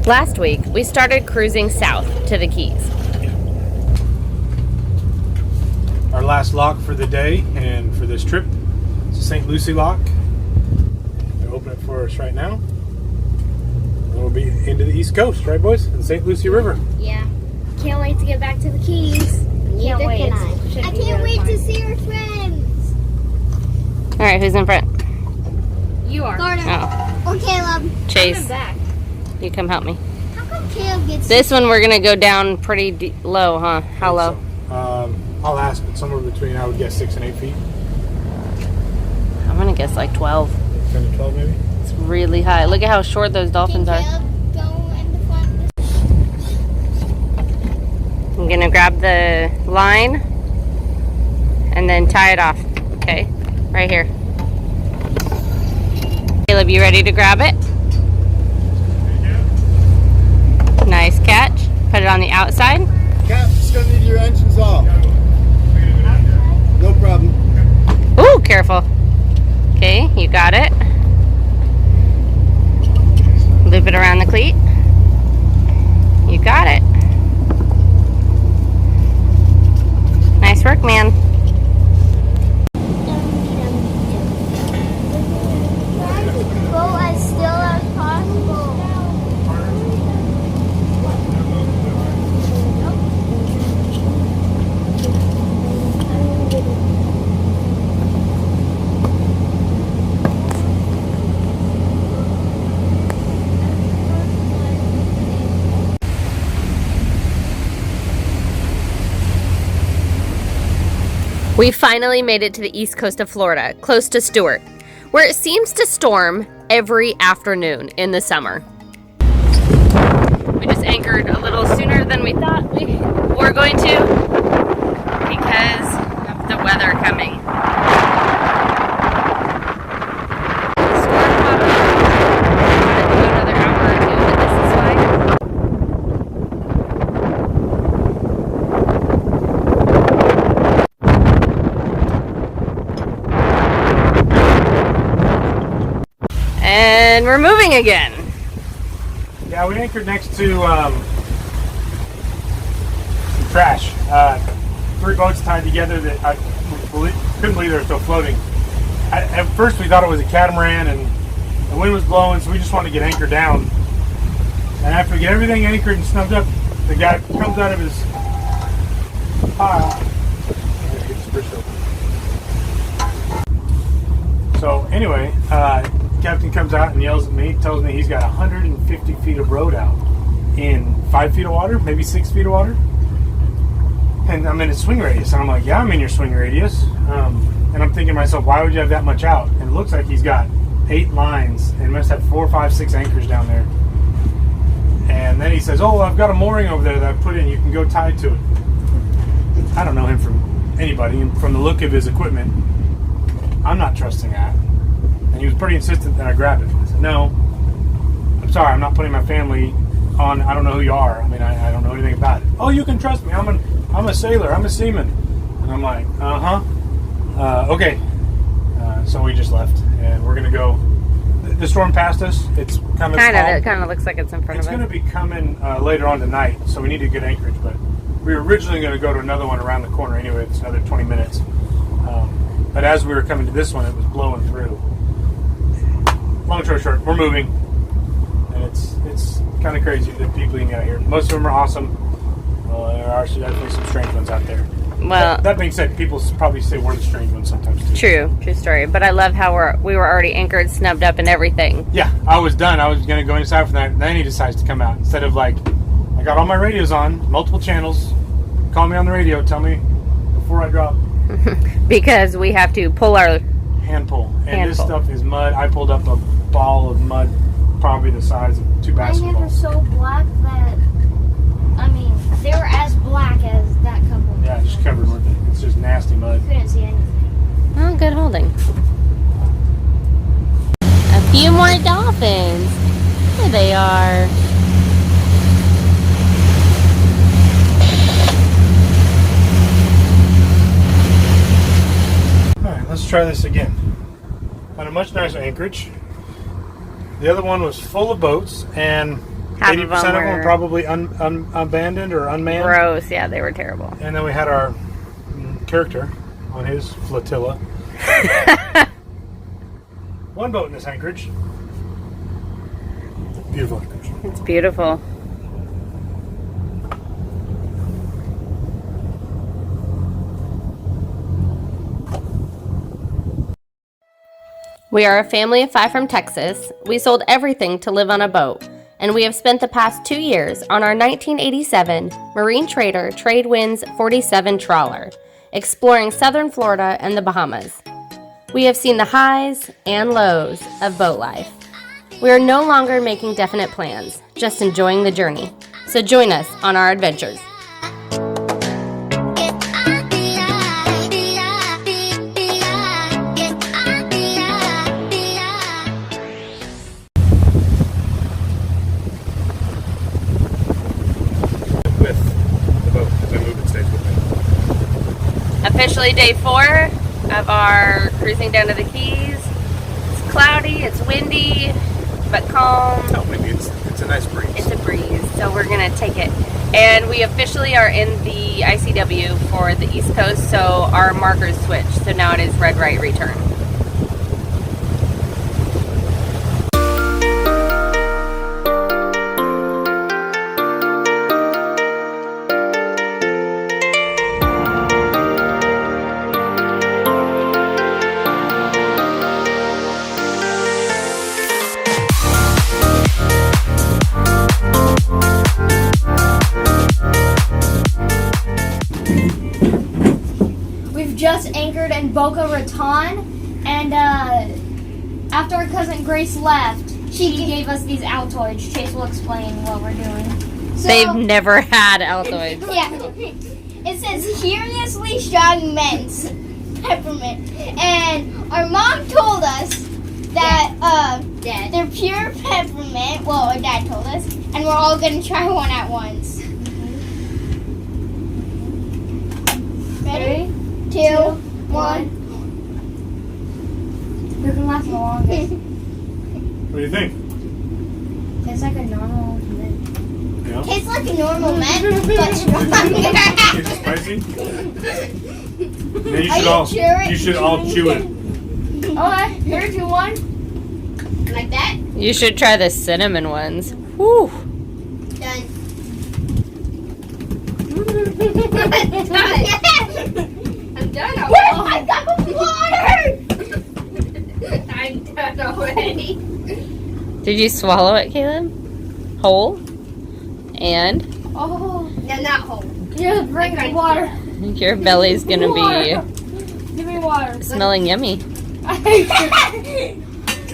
Last week, we started cruising south to the Keys. Our last lock for the day and for this trip is the St. Lucie lock. They're opening it for us right now. And we'll be into the East Coast, right, boys? The St. Lucie River. Yeah. Can't wait to get back to the Keys. Neither can I. I can't wait to see our friends. All right, who's in front? You are. Oh. Or Caleb. Chase, Back. you come help me. How come Caleb gets This one we're gonna go down pretty low, huh? How low? So, I'll ask, but somewhere between, I would guess, 6 and 8 feet. I'm gonna guess like 12. 10 to 12 maybe? It's really high. Look at how short those dolphins are. Caleb go in the front? I'm gonna grab the line and then tie it off. Okay, right here. Caleb, you ready to grab it? Nice catch. Put it on the outside. Cap, just gonna need your engines off. No problem. Ooh, careful. Okay, you got it. Loop it around the cleat. You got it. Nice work, man. Go as still as possible. We finally made it to the east coast of Florida, close to Stuart, where it seems to storm every afternoon in the summer. We just anchored a little sooner than we thought we were going to because of the weather coming. Storm popped up. We'll go another hour or two, but this is fine. And we're moving again. Yeah, we anchored next to some trash. 3 boats tied together that I couldn't believe they were still floating. At first we thought it was a catamaran and the wind was blowing, so we just wanted to get anchored down. And after we get everything anchored and snubbed up, the guy comes out of his pile. So anyway, captain comes out and yells at me, tells me he's got 150 feet of road out in 5 feet of water, maybe 6 feet of water. And I'm in a swing radius. And I'm like, yeah, I'm in your swing radius. And I'm thinking to myself, why would you have that much out? And it looks like he's got 8 lines and must have 4, 5, 6 anchors down there. And then he says, oh, I've got a mooring over there that I put in. You can go tie to it. I don't know him from anybody. And from the look of his equipment, I'm not trusting that. And he was pretty insistent that I grab it. I said, no, I'm sorry, I'm not putting my family on. I don't know who you are. I mean, I don't know anything about it. Oh, you can trust me. I'm a sailor. I'm a seaman. And I'm like, okay. So we just left, and we're gonna go. The storm passed us. It's coming. It kind of looks like it's in front of us. It's gonna be coming later on tonight, so we need a good anchorage. But we were originally gonna go to another one around the corner anyway. It's another 20 minutes. But as we were coming to this one, it was blowing through. Long story short, we're moving, and it's kind of crazy the people you can get out here. Most of them are awesome. There are definitely some strange ones out there. Well, that being said, people probably say we're the strange ones sometimes too. True story. But I love how we were already anchored, snubbed up, and everything. Yeah, I was done. I was gonna go inside for that, and then he decides to come out instead of like, I got all my radios on, multiple channels. Call me on the radio. Tell me before I drop. Because we have to pull our hand pull, and this stuff is mud. I pulled up a ball of mud, probably the size of 2 basketballs. Mine were so black that, I mean, they were as black as that couple. Yeah, just covered with it. It's just nasty mud. You couldn't see anything. Oh, good holding. A few more dolphins. There they are. Alright, let's try this again. On a much nicer anchorage. The other one was full of boats, and Half 80% of of them them were were probably abandoned or unmanned. gross. Yeah, they were terrible. And then we had our character on his flotilla. One boat in this anchorage. Beautiful anchorage. It's beautiful. We are a family of 5 from Texas. We sold everything to live on a boat, and we have spent the past 2 years on our 1987 Marine Trader Tradewinds 47 Trawler, exploring southern Florida and the Bahamas. We have seen the highs and lows of boat life. We are no longer making definite plans, just enjoying the journey. So join us on our adventures. Officially day 4 of our cruising down to the Keys. It's cloudy, it's windy, but calm. No, maybe it's a nice breeze. It's a breeze, so we're gonna take it. And we officially are in the ICW for the East Coast, so our markers switched. So now it is red, right, return. Just anchored in Boca Raton, and after our cousin Grace left, she gave us these Altoids. Chase will explain what we're doing. So, They've never had Altoids. yeah, it says curiously strong mints, peppermint, and our mom told us that they're pure peppermint. Well, our dad told us, and we're all gonna try one at once. Ready? 2, 1. Who can last the longest? What do you think? Tastes like a normal mint. Yeah. Tastes like a normal mint, but stronger. Is it spicy? Then you should all chew it. Okay, 3, 2, 1. Like that? You should try the cinnamon ones. Whew. Done. I'm done. Where's my cup of water? I'm done already. Did you swallow it, Caleb? Whole? And Oh. No, not whole. Yeah, bring me water. your belly's gonna be Give me water. smelling yummy.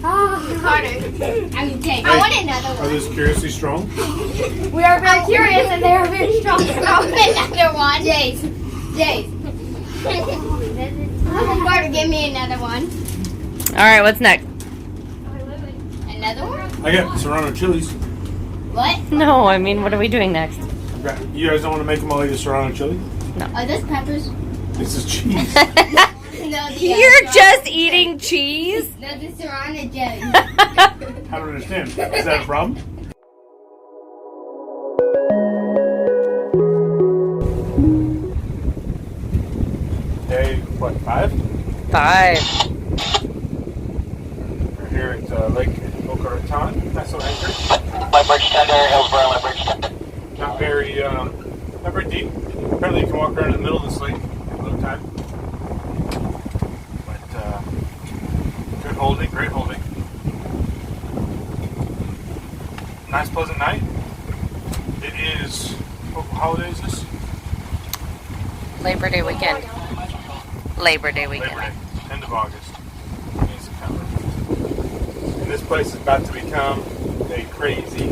Harder. I mean, take. I want another Are one. those curiously strong? We are very curious and they are very strong. I want another one. Jace. Carter, give me another one. All right, what's next? Another one? I got Serrano chilies. What? No, I mean, what are we doing next? You guys don't want to make them all eat the Serrano chili? Are those peppers? This is cheese. No, the You're just eating cheese? No, the Serrano jelly. I don't understand. Is that a problem? Day, what, 5? 5. We're here at Lake Boca Raton. Nice little anchor. My bridge tender, Hillsborough, my bridge tender. Not very deep. Apparently you can walk around in the middle of this lake in low tide. But good holding, great holding. Nice pleasant night. It is, what holiday is this? Labor Day weekend. Labor Day weekend. Labor Day, end of August, in September. And this place is about to become a crazy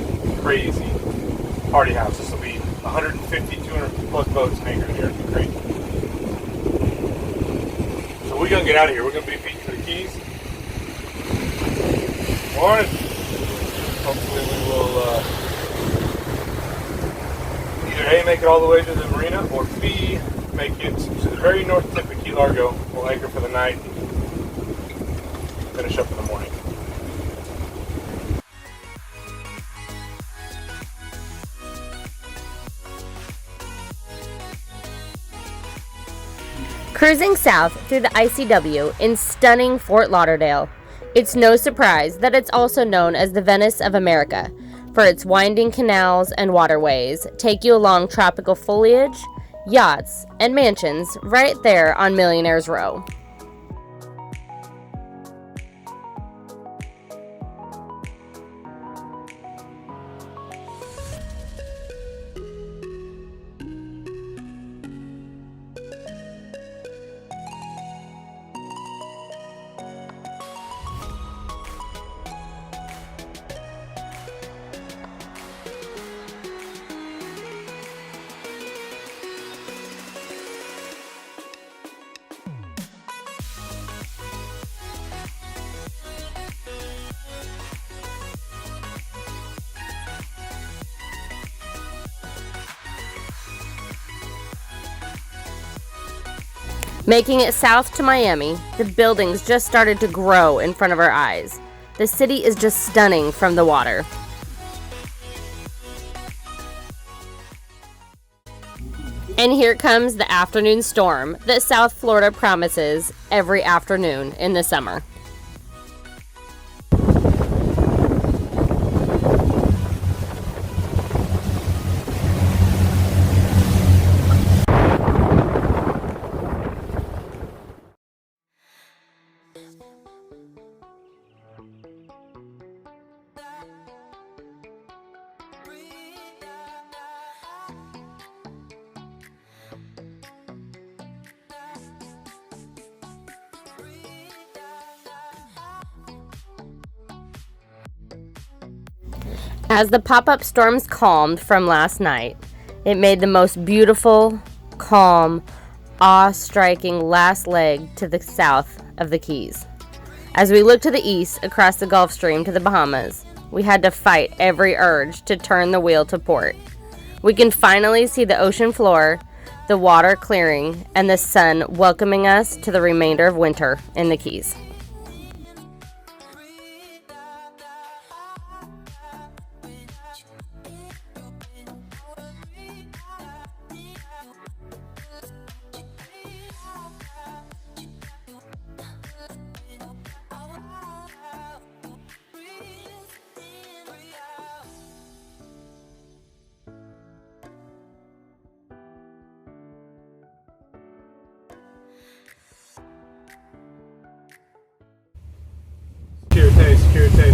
party house. This will be 150, 200 plus boats anchored here. It'll be crazy. So we're gonna get out of here. We're gonna be beating to the Keys. Morning. Hopefully we will either A, make it all the way to the marina, or B, make it to the very north tip of Key Largo. We'll anchor for the night, finish up in the morning. Cruising south through the ICW in stunning Fort Lauderdale, it's no surprise that it's also known as the Venice of America, for its winding canals and waterways take you along tropical foliage, yachts, and mansions right there on Millionaire's Row. Making it south to Miami, the buildings just started to grow in front of our eyes. The city is just stunning from the water. And here comes the afternoon storm that South Florida promises every afternoon in the summer. As the pop-up storms calmed from last night, it made the most beautiful, calm, awe-striking last leg to the south of the Keys. As we looked to the east across the Gulf Stream to the Bahamas, we had to fight every urge to turn the wheel to port. We can finally see the ocean floor, the water clearing, and the sun welcoming us to the remainder of winter in the Keys.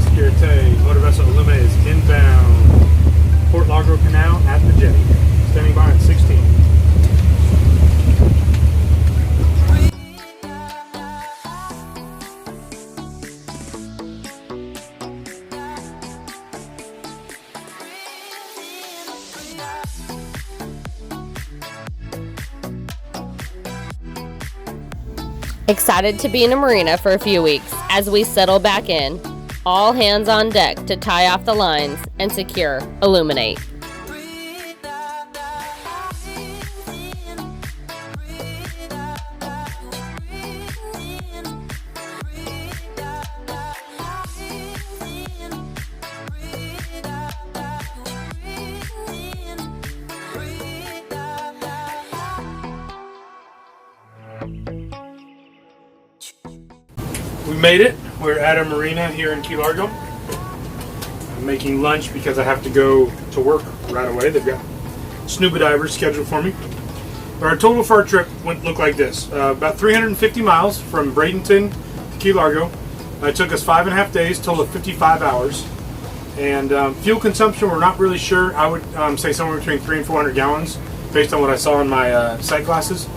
Security. Motor vessel Illuminate is inbound. Port Largo Canal at the jetty. Standing by at 16. Excited to be in a marina for a few weeks as we settle back in. All hands on deck to tie off the lines and secure Illuminate. We made it. We're at a marina here in Key Largo. I'm making lunch because I have to go to work right away. They've got scuba divers scheduled for me. But our total for our trip looked like this. About 350 miles from Bradenton to Key Largo. It took us 5.5 days, total of 55 hours. And fuel consumption, we're not really sure. I would say somewhere between 300 and 400 gallons based on what I saw in my sight glasses.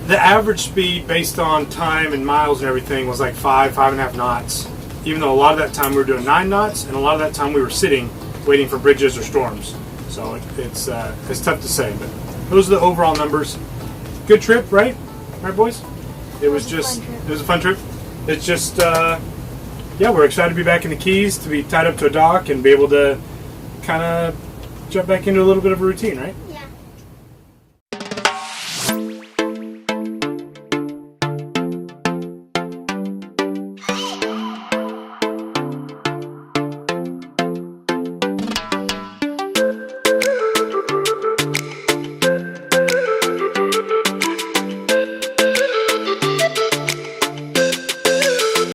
The average speed based on time and miles and everything was like 5.5 knots. Even though a lot of that time we were doing 9 knots, and a lot of that time we were sitting, waiting for bridges or storms. So it's tough to say, but those are the overall numbers. Good trip, right? Right, boys? It was a fun trip. It's just, yeah, we're excited to be back in the Keys, to be tied up to a dock and be able to kind of jump back into a little bit of a routine, right?